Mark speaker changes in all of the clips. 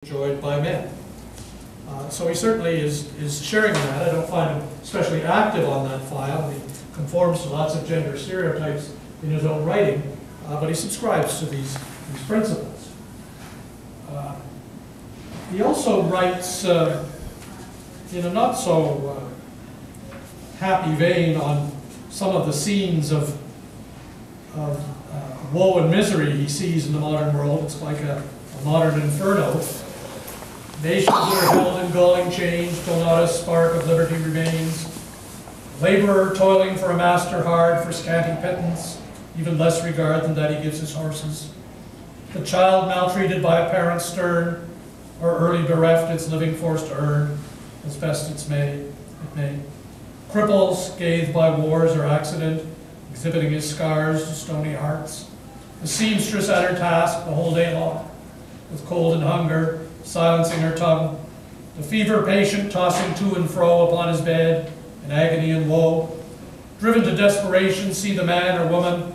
Speaker 1: enjoyed by men. So he certainly is sharing that. I don't find him especially active on that file. He conforms to lots of gender stereotypes in his own writing, but he subscribes to these principles. He also writes in a not so happy vein on some of the scenes of woe and misery he sees in the modern world. It's like a modern inferno. Nations that are held in galling chains till not a spark of liberty remains. Laborer toiling for a master hard for scanty pittance, even less regard than that he gives his horses. The child maltreated by a parent stern, or early bereft its living force to earn, as best it may. Cripples, scathed by wars or accident, exhibiting his scars to stony hearts. The seamstress at her task the whole day long, with cold and hunger, silencing her tongue. The fever patient tossing to and fro upon his bed, in agony and woe. Driven to desperation, see the man or woman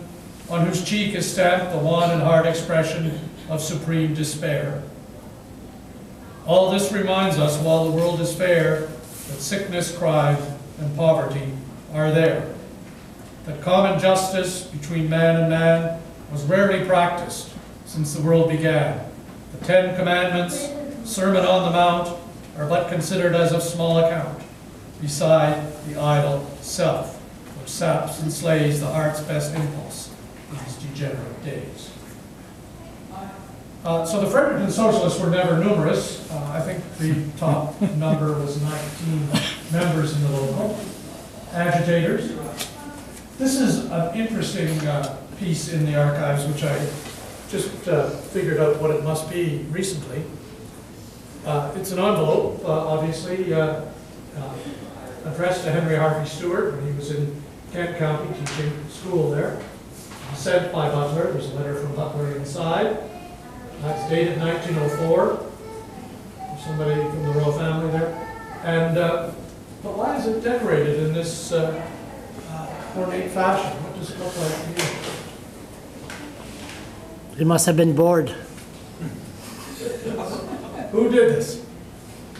Speaker 1: on whose cheek is stamped the wan and hard expression of supreme despair. All this reminds us, while the world is fair, that sickness, crime, and poverty are there. That common justice between man and man was rarely practiced since the world began. The 10 Commandments, Sermon on the Mount, are but considered as of small account, beside the idle self, which saps and slays the heart's best impulse in these degenerate days. So the Fredericton Socialists were never numerous. I think the top number was 19 members in the local. Agitators. This is an interesting piece in the archives, which I just figured out what it must be recently. It's an envelope, obviously, addressed to Henry Harvey Stewart when he was in Kent County teaching school there. Sent by Butler. There's a letter from Butler inside. It's dated 1904. There's somebody from the royal family there. And but why is it decorated in this ornate fashion? What does it look like to you?
Speaker 2: He must have been bored.
Speaker 1: Who did this?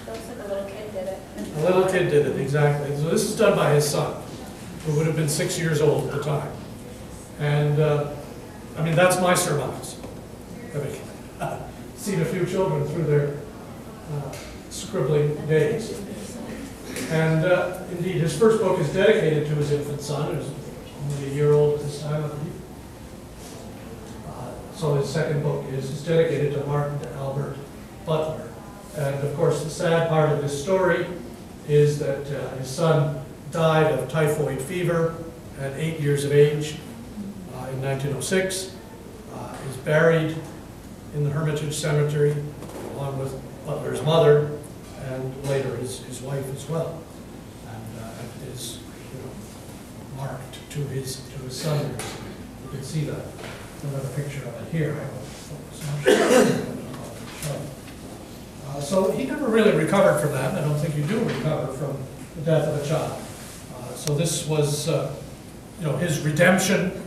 Speaker 3: Looks like a little kid did it.
Speaker 1: A little kid did it, exactly. So this is done by his son, who would have been 6 years old at the time. And, I mean, that's my surmise. Having seen a few children through their scribbling days. And, indeed, his first book is dedicated to his infant son, who's only a year old at this time, I believe. So his second book is dedicated to Martin Albert Butler. And of course, the sad part of this story is that his son died of typhoid fever at 8 years of age in 1906. Is buried in the Hermitage Cemetery along with Butler's mother and later his wife as well. And it is marked to his son. You can see that. Another picture of it here. So he never really recovered from that. I don't think you do recover from the death of a child. So this was, his redemption